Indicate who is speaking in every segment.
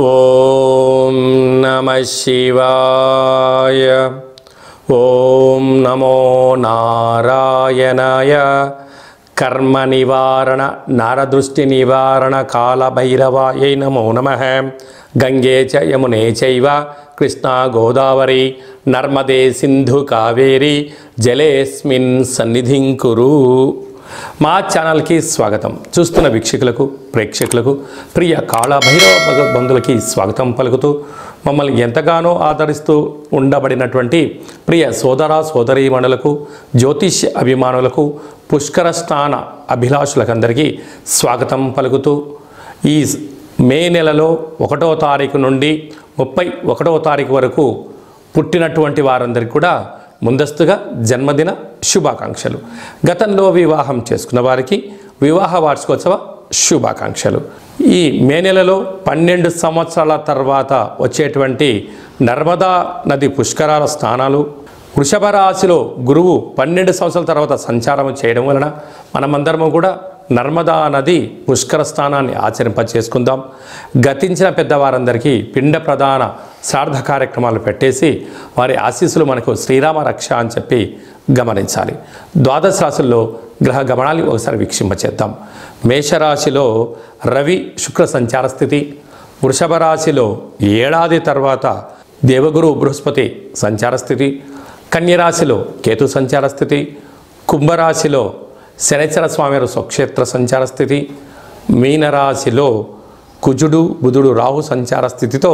Speaker 1: ఓం నమః శివాయ. ఓం నమో నారాయణాయ. కర్మ నివారణ నరదృష్టి నివారణ కాళభైరవాయై నమో నమః. గంగే చ యమునే చైవ కృష్ణా గోదావరి నర్మదే సింధు కావేరి జలేస్మిన్ సన్నిధిం కురు. మా ఛానల్కి స్వాగతం. చూస్తున్న వీక్షకులకు ప్రేక్షకులకు ప్రియ కాళభైరవ బంధువులకి స్వాగతం పలుకుతూ మమ్మల్ని ఎంతగానో ఆదరిస్తూ ఉండబడినటువంటి ప్రియ సోదర సోదరీమణులకు జ్యోతిష్య అభిమానులకు పుష్కర స్నాన అభిలాషులకందరికీ స్వాగతం పలుకుతూ ఈ మే నెలలో 1వ తారీఖు నుండి 31వ తారీఖు వరకు పుట్టినటువంటి వారందరికీ కూడా ముందస్తుగా జన్మదిన శుభాకాంక్షలు. గతంలో వివాహం చేసుకున్న వారికి వివాహ వార్షికోత్సవ శుభాకాంక్షలు. ఈ మే నెలలో 12 సంవత్సరాల తర్వాత వచ్చేటువంటి నర్మదా నది పుష్కరాల స్నానాలు, వృషభ రాశిలో గురువు 12 సంవత్సరాల తర్వాత సంచారం చేయడం వలన మనమందరము కూడా నర్మదా నది పుష్కర స్నానాన్ని ఆచరింపచేసుకుందాం. గతించిన పెద్దవారందరికీ పిండ ప్రధాన శ్రాద్ధ కార్యక్రమాలు పెట్టేసి వారి ఆశీస్సులు మనకు శ్రీరామ రక్ష అని చెప్పి గమనించాలి. ద్వాదశ రాశుల్లో గ్రహ గమనాలు ఒకసారి వీక్షింపచేద్దాం. మేషరాశిలో రవి శుక్ర సంచార స్థితి, వృషభ రాశిలో ఏడాది తర్వాత దేవగురు బృహస్పతి సంచార స్థితి, కన్యరాశిలో కేతు సంచార స్థితి, కుంభరాశిలో శనైశ్వర స్వామివారి స్వక్షేత్ర సంచార స్థితి, మీనరాశిలో కుజుడు బుధుడు రాహు సంచార స్థితితో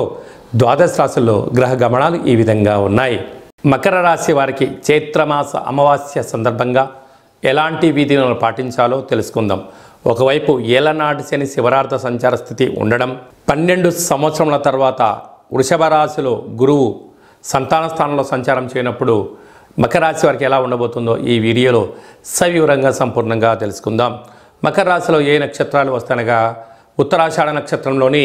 Speaker 1: ద్వాదశ రాశుల్లో గ్రహ గమనాలు ఈ విధంగా ఉన్నాయి. మకర రాశి వారికి చైత్రమాస అమావాస్య సందర్భంగా ఎలాంటి విధులను పాటించాలో తెలుసుకుందాం. ఒకవైపు ఏలనాటి శని శివరార్థ సంచార స్థితి ఉండడం, 12 సంవత్సరముల తర్వాత వృషభ రాశిలో గురువు సంతాన స్థానంలో సంచారం చేయనప్పుడు మకర రాశి వారికి ఎలా ఉండబోతుందో ఈ వీడియోలో సవివరంగా సంపూర్ణంగా తెలుసుకుందాం. మకర రాశిలో ఏ నక్షత్రాలు వస్తాయనగా ఉత్తరాషాఢ నక్షత్రంలోని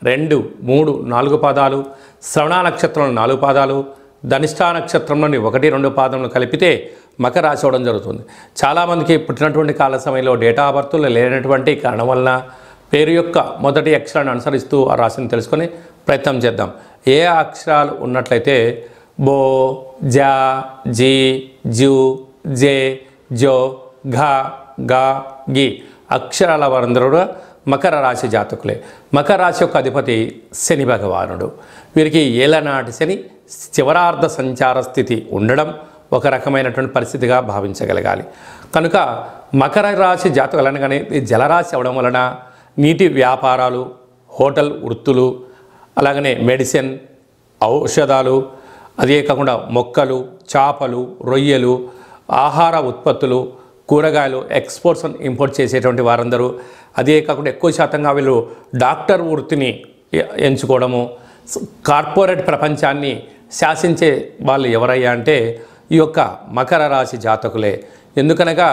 Speaker 1: 2, 3, 4 పాదాలు, శ్రవణ నక్షత్రంలో 4 పాదాలు, ధనిష్ఠా నక్షత్రంలోని 1, 2 పాదములు కలిపితే మకర రాశి అవడం జరుగుతుంది. చాలామందికి పుట్టినటువంటి కాల సమయంలో డేటా ఆఫ్ బర్త్లు లేనటువంటి కారణం వలన పేరు యొక్క మొదటి అక్షరాన్ని అనుసరిస్తూ ఆ రాశిని తెలుసుకొని ప్రయత్నం చేద్దాం. ఏ అక్షరాలు ఉన్నట్లయితే బో, జా, జీ, జూ, జే, జో, ఘ, గా, గి అక్షరాల వారందరూ కూడా మకర రాశి జాతకులే. మకర రాశి యొక్క అధిపతి శని భగవానుడు. వీరికి ఏలనాటి శని శివరార్థ సంచార స్థితి ఉండడం ఒక రకమైనటువంటి పరిస్థితిగా భావించగలగాలి. కనుక మకర రాశి జాతకులు అనగానే జలరాశి అవడం వలన నీటి వ్యాపారాలు, హోటల్ వృత్తులు, అలాగనే మెడిసిన్, ఔషధాలు, అదే కాకుండా మొక్కలు, చేపలు, రొయ్యలు, ఆహార ఉత్పత్తులు, కూరగాయలు ఎక్స్పోర్ట్స్ అండ్ ఇంపోర్ట్ చేసేటువంటి వారందరూ, అదే కాకుండా ఎక్కువ శాతంగా వీళ్ళు డాక్టర్ వృత్తిని ఎంచుకోవడము, కార్పొరేట్ ప్రపంచాన్ని శాసించే వాళ్ళు ఎవరయ్యా అంటే ఈ యొక్క మకర రాశి జాతకులే. ఎందుకనగా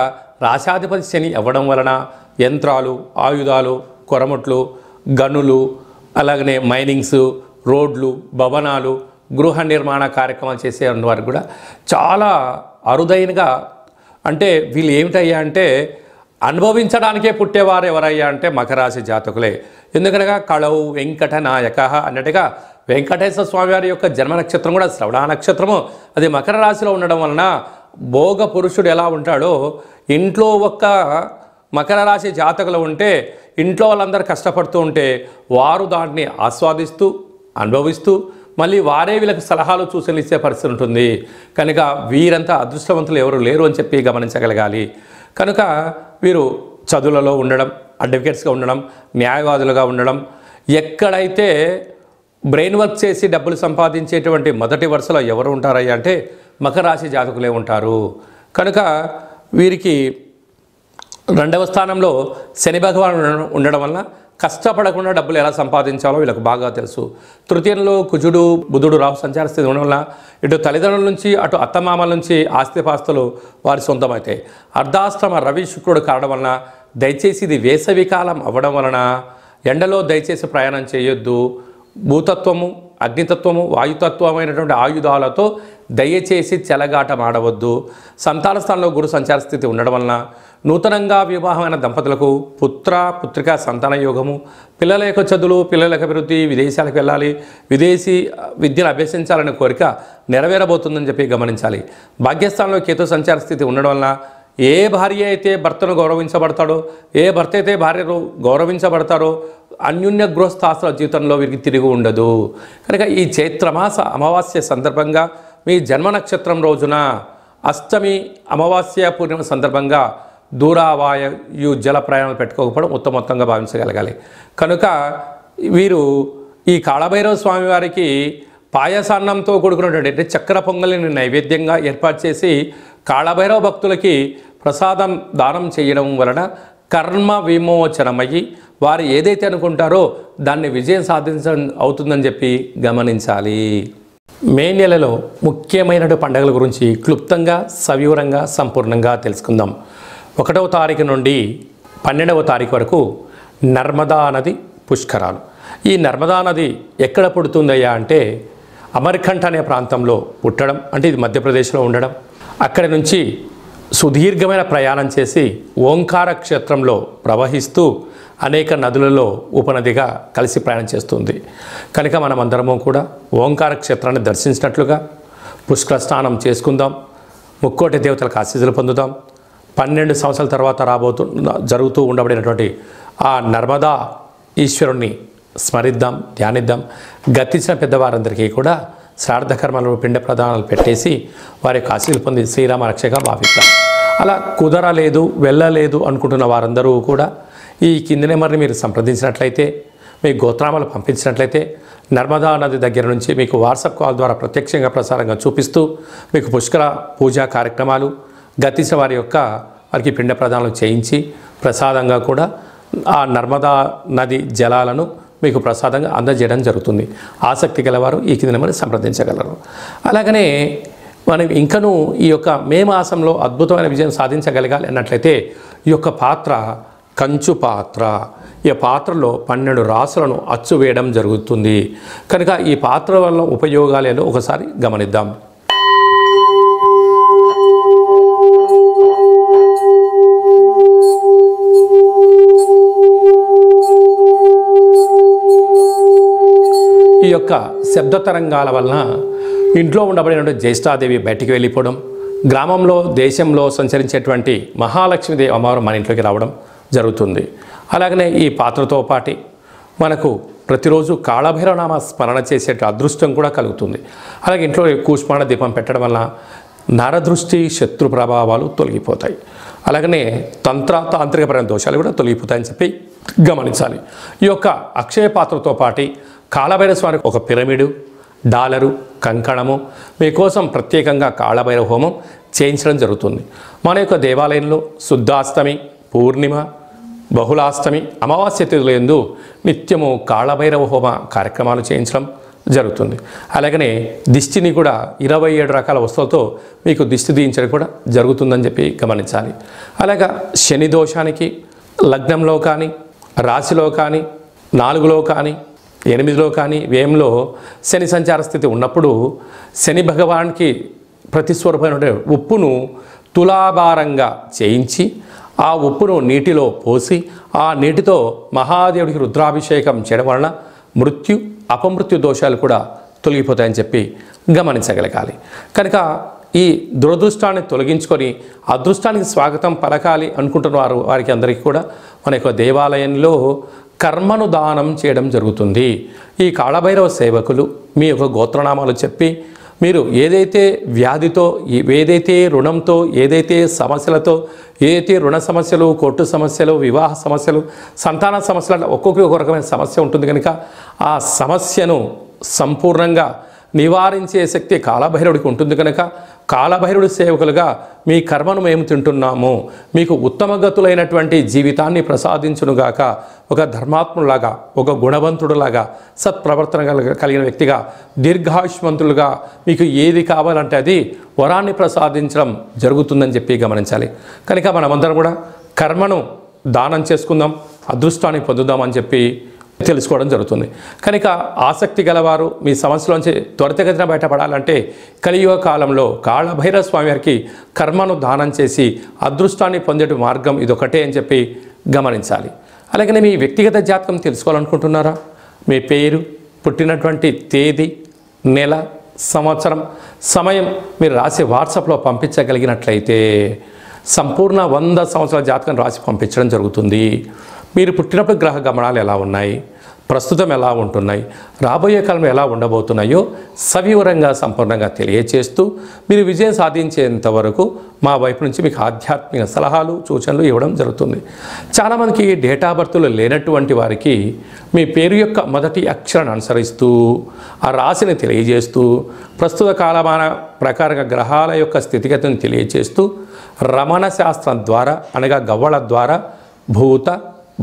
Speaker 1: రాశాధిపతి శని అవ్వడం వలన యంత్రాలు, ఆయుధాలు, కొరముట్లు, గనులు, అలాగనే మైనింగ్స్, రోడ్లు, భవనాలు, గృహ నిర్మాణ కార్యక్రమాలు చేసే వారికి కూడా చాలా అరుదైనగా, అంటే వీళ్ళు ఏమిటయ్యా అంటే అనుభవించడానికే పుట్టేవారు ఎవరయ్యా అంటే మకర రాశి జాతకులే. ఎందుకనగా కళవు వెంకట నాయక అన్నట్టుగా వెంకటేశ్వర స్వామి వారి యొక్క జన్మ నక్షత్రం కూడా శ్రవణ నక్షత్రము, అది మకర రాశిలో ఉండడం వలన భోగ పురుషుడు ఎలా ఉంటాడో ఇంట్లో ఒక్క మకర రాశి జాతకులు ఉంటే ఇంట్లో వాళ్ళందరూ కష్టపడుతూ ఉంటే వారు దాన్ని ఆస్వాదిస్తూ అనుభవిస్తూ మళ్ళీ వారే వీళ్ళకి సలహాలు సూచనలు ఇచ్చే పరిస్థితి ఉంటుంది. కనుక వీరంతా అదృష్టవంతులు ఎవరు లేరు అని చెప్పి గమనించగలగాలి. కనుక వీరు చదువులలో ఉండడం, అడ్వకేట్స్గా ఉండడం, న్యాయవాదులుగా ఉండడం, ఎక్కడైతే బ్రెయిన్ వర్క్ చేసి డబ్బులు సంపాదించేటువంటి మొదటి వరుసలో ఎవరు ఉంటారయ్యా అంటే మకర రాశి జాతకులే ఉంటారు. కనుక వీరికి 2వ స్థానంలో శని భగవానుడు ఉండడం వల్ల కష్టపడకుండా డబ్బులు ఎలా సంపాదించాలో వీళ్ళకు బాగా తెలుసు. తృతీయంలో కుజుడు బుధుడు రాహు సంచార స్థితి ఉండడం వల్ల ఇటు తల్లిదండ్రుల నుంచి అటు అత్తమామల నుంచి ఆస్తిపాస్తులు వారి సొంతమవుతాయి. అర్ధాశ్రమ రవి శుక్రుడు కావడం వలన దయచేసి ఇది వేసవి కాలం అవ్వడం వలన ఎండలో దయచేసి ప్రయాణం చేయొద్దు. భూతత్వము అగ్నితత్వము వాయుతత్వమైనటువంటి ఆయుధాలతో దయచేసి చెలగాటం ఆడవద్దు. సంతాన స్థానంలో గురు సంచార స్థితి ఉండడం వలన నూతనంగా వివాహమైన దంపతులకు పుత్రిక సంతాన యోగము, పిల్లల యొక్క చదువులు, పిల్లల యొక్క అభివృద్ధి, విదేశాలకు వెళ్ళాలి, విదేశీ విద్యను అభ్యసించాలనే కోరిక నెరవేరబోతుందని చెప్పి గమనించాలి. భాగ్యస్థానంలో కేతు సంచార స్థితి ఉండడం వలన ఏ భార్య అయితే భర్తను గౌరవించబడతాడో, ఏ భర్త అయితే భార్యను గౌరవించబడతారో అన్యోన్య గృహస్థాస్తుల జీవితంలో వీరికి తిరిగి ఉండదు. కనుక ఈ చైత్రమాస అమావాస్య సందర్భంగా మీ జన్మ నక్షత్రం రోజున అష్టమి అమావాస్య పూర్ణిమ సందర్భంగా దూరావాయు జల ప్రయాణాలు పెట్టుకోకపోవడం ఉత్తమోత్తంగా భావించగలగాలి. కనుక వీరు ఈ కాళభైరవ స్వామి వారికి పాయసాన్నంతో కూడుకున్నటువంటి అంటే చక్కెర పొంగలిని నైవేద్యంగా ఏర్పాటు చేసి కాళభైరవ భక్తులకి ప్రసాదం దానం చేయడం వలన కర్మ విమోచనమయ్యి వారు ఏదైతే అనుకుంటారో దాన్ని విజయం సాధించడం అవుతుందని చెప్పి గమనించాలి. మే నెలలో ముఖ్యమైన పండుగల గురించి క్లుప్తంగా సవివరంగా సంపూర్ణంగా తెలుసుకుందాం. 1వ తారీఖు నుండి 12వ తారీఖు వరకు నర్మదా నది పుష్కరాలు. ఈ నర్మదా నది ఎక్కడ పుడుతుందయ్యా అంటే అమర్కంఠ అనే ప్రాంతంలో పుట్టడం, అంటే ఇది మధ్యప్రదేశ్లో ఉండడం, అక్కడి నుంచి సుదీర్ఘమైన ప్రయాణం చేసి ఓంకార క్షేత్రంలో ప్రవహిస్తూ అనేక నదులలో ఉపనదిగా కలిసి ప్రయాణం చేస్తుంది. కనుక మనమందరము కూడా ఓంకార క్షేత్రాన్ని దర్శించినట్లుగా పుష్కర స్నానం చేసుకుందాం, ముక్కోటి దేవతలకు ఆశీస్సులు పొందుదాం. 12 సంవత్సరాల తర్వాత జరుగుతూ ఉండబడినటువంటి ఆ నర్మదా ఈశ్వరుణ్ణి స్మరిద్దాం, ధ్యానిద్దాం. గతించిన పెద్దవారందరికీ కూడా శ్రాద్ధ కర్మలు, పిండ ప్రదానాలు పెట్టేసి వారి యొక్క ఆశీస్సులు పొంది శ్రీరామ రక్షగా భావిద్దాం. అలా కుదరలేదు, వెళ్ళలేదు అనుకుంటున్న వారందరూ కూడా ఈ కింది నెంబర్ని మీరు సంప్రదించినట్లయితే, మీ గోత్రామాలు పంపించినట్లయితే నర్మదా నది దగ్గర నుంచి మీకు వాట్సాప్ కాల్ ద్వారా ప్రత్యక్షంగా ప్రసారంగా చూపిస్తూ మీకు పుష్కర పూజా కార్యక్రమాలు, గతించిన వారికి పిండ ప్రదానాలు చేయించి ప్రసాదంగా కూడా ఆ నర్మదా నది జలాలను మీకు ప్రసాదంగా అందజేయడం జరుగుతుంది. ఆసక్తి గలవారు ఈ కింద నెంబర్ని సంప్రదించగలరు. అలాగనే మనం ఇంకనూ ఈ యొక్క మే మాసంలో అద్భుతమైన విజయం సాధించగలగాలి అన్నట్లయితే ఈ యొక్క పాత్ర కంచు పాత్ర. ఈ పాత్రలో 12 రాసులను అచ్చు వేయడం జరుగుతుంది. కనుక ఈ పాత్ర వల్ల ఉపయోగాలేదో ఒకసారి గమనిద్దాం. ఈ యొక్క శబ్ద తరంగాల వలన ఇంట్లో ఉండబడిన జ్యేష్ఠాదేవి బయటికి వెళ్ళిపోవడం, గ్రామంలో దేశంలో సంచరించేటువంటి మహాలక్ష్మీదేవి అమ్మవారు మన ఇంట్లోకి రావడం జరుగుతుంది. అలాగనే ఈ పాత్రతో పాటు మనకు ప్రతిరోజు కాళభైరవనామ స్మరణ చేసే అదృష్టం కూడా కలుగుతుంది. అలాగే ఇంట్లో కూష్మాణ దీపం పెట్టడం వల్ల నరదృష్టి, శత్రు ప్రభావాలు తొలగిపోతాయి. అలాగనే తాంత్రికపరమైన దోషాలు కూడా తొలగిపోతాయని చెప్పి గమనించాలి. ఈ యొక్క అక్షయ పాత్రతో పాటు కాళభైరవ స్వామికి ఒక పిరమిడు, డాలరు, కంకణము మీకోసం ప్రత్యేకంగా కాళభైరవ హోమం చేయించడం జరుగుతుంది. మన యొక్క దేవాలయంలో శుద్ధాష్టమి, పూర్ణిమ, బహుళాష్టమి, అమావాస్య తిథులందు నిత్యము కాళభైరవ హోమ కార్యక్రమాలు చేయించడం జరుగుతుంది. అలాగనే దిష్టిని కూడా 27 రకాల వస్తువులతో మీకు దిష్టి తీయించడం కూడా జరుగుతుందని చెప్పి గమనించాలి. అలాగా శని దోషానికి లగ్నంలో కానీ, రాశిలో కానీ, 4లో కానీ, 8లో కానీ, వ్యయంలో శని సంచార స్థితి ఉన్నప్పుడు శని భగవానికి ప్రతిస్వరూపమైన ఉప్పును తులాభారంగా చేయించి ఆ ఉప్పును నీటిలో పోసి ఆ నీటితో మహాదేవుడికి రుద్రాభిషేకం చేయడం వలన మృత్యు, అపమృత్యు దోషాలు కూడా తొలగిపోతాయని చెప్పి గమనించగలగాలి. కనుక ఈ దురదృష్టాన్ని తొలగించుకొని అదృష్టానికి స్వాగతం పలకాలి అనుకుంటున్న వారికి అందరికీ కూడా మన యొక్క దేవాలయంలో కర్మను దానం చేయడం జరుగుతుంది. ఈ కాళభైరవ సేవకులు మీ యొక్క గోత్రనామాలు చెప్పి మీరు ఏదైతే వ్యాధితో, ఏదైతే రుణంతో, ఏదైతే సమస్యలతో, ఏదైతే రుణ సమస్యలు, కోర్టు సమస్యలు, వివాహ సమస్యలు, సంతాన సమస్యలు, ఒక్కొక్క ఒక రకమైన సమస్య ఉంటుంది. కనుక ఆ సమస్యను సంపూర్ణంగా నివారించే శక్తి కాళభైరవుడికి ఉంటుంది. కనుక కాళభైరవుడి సేవకులుగా మీ కర్మను మేము తింటున్నాము, మీకు ఉత్తమగతులైనటువంటి జీవితాన్ని ప్రసాదించునుగాక, ఒక ధర్మాత్ములాగా, ఒక గుణవంతుడులాగా, సత్ప్రవర్తన కలిగిన వ్యక్తిగా, దీర్ఘాయుష్మంతులుగా మీకు ఏది కావాలంటే అది వరాన్ని ప్రసాదించడం జరుగుతుందని చెప్పి గమనించాలి. కనుక మనమందరం కూడా కర్మను దానం చేసుకుందాం, అదృష్టాన్ని పొందుదామని చెప్పి తెలుసుకోవడం జరుగుతుంది. కనుక ఆసక్తి గలవారు మీ సమస్యలోంచి త్వరితగతిన బయటపడాలంటే కలియుగ కాలంలో కాళభైరవ స్వామి వారికి కర్మను దానం చేసి అదృష్టాన్ని పొందే మార్గం ఇదొకటే అని చెప్పి గమనించాలి. అలాగే మీ వ్యక్తిగత జాతకం తెలుసుకోవాలనుకుంటున్నారా? మీ పేరు, పుట్టినటువంటి తేదీ, నెల, సంవత్సరం, సమయం మీరు రాసి వాట్సాప్లో పంపించగలిగినట్లయితే సంపూర్ణ 100 సంవత్సరాల జాతకం రాసి పంపించడం జరుగుతుంది. మీరు పుట్టినప్పుడు గ్రహ గమనాలు ఎలా ఉన్నాయి, ప్రస్తుతం ఎలా ఉంటున్నాయి, రాబోయే కాలంలో ఎలా ఉండబోతున్నాయో సవివరంగా సంపూర్ణంగా తెలియచేస్తూ మీరు విజయం సాధించేంత వరకు మా వైపు నుంచి మీకు ఆధ్యాత్మిక సలహాలు, సూచనలు ఇవ్వడం జరుగుతుంది. చాలామందికి డేట్ ఆఫ్ బర్త్లు లేనటువంటి వారికి మీ పేరు యొక్క మొదటి అక్షరాన్ని అనుసరిస్తూ ఆ రాశిని తెలియజేస్తూ ప్రస్తుత కాలమాన ప్రకారంగా గ్రహాల యొక్క స్థితిగతిని తెలియజేస్తూ రమణ శాస్త్రం ద్వారా అనగా గవ్వల ద్వారా భూత,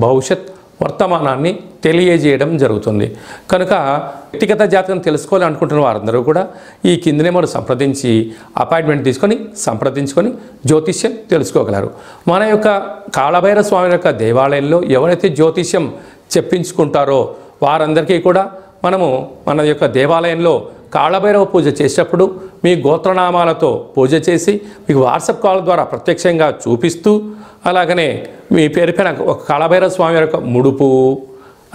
Speaker 1: భవిష్యత్, వర్తమానాన్ని తెలియజేయడం జరుగుతుంది. కనుక వ్యక్తిగత జాతకం తెలుసుకోవాలి అనుకుంటున్న వారందరూ కూడా ఈ కింది నెంబర్ సంప్రదించి అపాయింట్మెంట్ తీసుకొని సంప్రదించుకొని జ్యోతిష్యం తెలుసుకోగలరు. మన యొక్క కాళభైరవ స్వామి యొక్క దేవాలయంలో ఎవరైతే జ్యోతిష్యం చెప్పించుకుంటారో వారందరికీ కూడా మనము మన యొక్క దేవాలయంలో కాళభైరవ పూజ చేసేటప్పుడు మీ గోత్రనామాలతో పూజ చేసి మీకు వాట్సాప్ కాల్ ద్వారా ప్రత్యక్షంగా చూపిస్తూ అలాగనే మీ పేరు పైన ఒక కాళభైరవ స్వామి యొక్క ముడుపు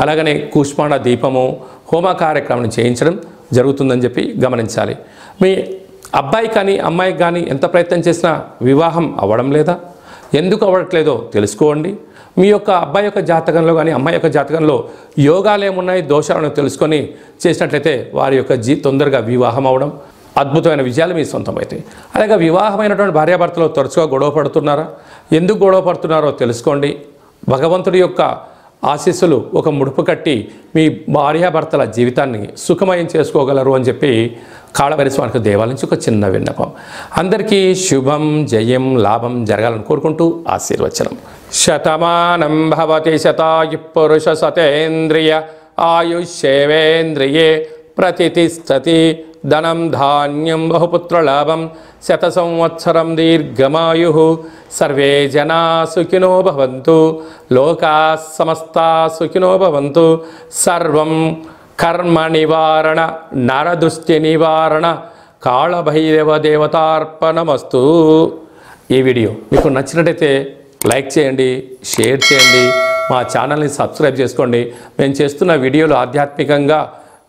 Speaker 1: అలాగనే కూష్మాండ దీపము హోమ కార్యక్రమం చేయించడం జరుగుతుందని చెప్పి గమనించాలి. మీ అబ్బాయి కానీ అమ్మాయికి కానీ ఎంత ప్రయత్నం చేసినా వివాహం అవ్వడం లేదా, ఎందుకు అవ్వట్లేదో తెలుసుకోండి. మీ యొక్క అబ్బాయి యొక్క జాతకంలో కానీ అమ్మాయి యొక్క జాతకంలో యోగాలు ఏమున్నాయి, దోషాలను తెలుసుకొని చేసినట్లయితే వారి యొక్క తొందరగా వివాహం అవ్వడం, అద్భుతమైన విజయాలు మీ సొంతమవుతాయి. అలాగే వివాహమైనటువంటి భార్యాభర్తలు తరచుగా గొడవ పడుతున్నారా, ఎందుకు గొడవ పడుతున్నారో తెలుసుకోండి. భగవంతుడి యొక్క ఆశీస్సులు ఒక ముడుపు కట్టి మీ భార్యాభర్తల జీవితాన్ని సుఖమయం చేసుకోగలరు అని చెప్పి కాళభైరవ స్వామి దేవాలయం నుంచి ఒక చిన్న విన్నపం. అందరికీ శుభం, జయం, లాభం జరగాలని కోరుకుంటూ ఆశీర్వచనం. శతమానం భవతి శతాయు పురుష సతేంద్రియ ఆయుష్యేవేంద్రియే ప్రతిష్టతి ధనం ధాన్యం బహుపుత్రలాభం శత సంవత్సరం దీర్ఘమాయు సర్వే జనా సుఖినో భవంతు లోకా సమస్తా సుఖినో భవంతు. సర్వం కర్మ నివారణ నరదృష్టి నివారణ కాళభైరవ దేవతార్పణమస్తు. ఈ వీడియో మీకు నచ్చినట్టయితే లైక్ చేయండి, షేర్ చేయండి, మా ఛానల్ని సబ్స్క్రైబ్ చేసుకోండి. మేము చేస్తున్న వీడియోలు ఆధ్యాత్మికంగా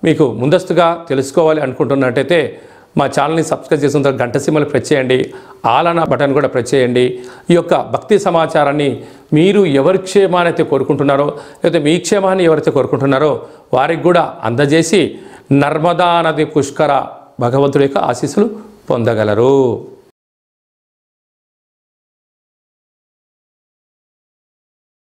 Speaker 1: మీకు ముందస్తుగా తెలుసుకోవాలి అనుకుంటున్నట్టయితే మా ఛానల్ని సబ్స్క్రైబ్ చేసిన తర్వాత గంట సింబల్ ప్రెస్ చేయండి, ఆల్ అన్న బటన్ కూడా ప్రెస్ చేయండి. ఈ యొక్క భక్తి సమాచారాన్ని మీరు ఎవరి క్షేమాన్ని అయితే కోరుకుంటున్నారో లేకపోతే మీ క్షేమాన్ని ఎవరైతే కోరుకుంటున్నారో వారికి కూడా అందజేసి నర్మదా నది పుష్కర భగవంతుడి యొక్క ఆశీస్సులు పొందగలరు.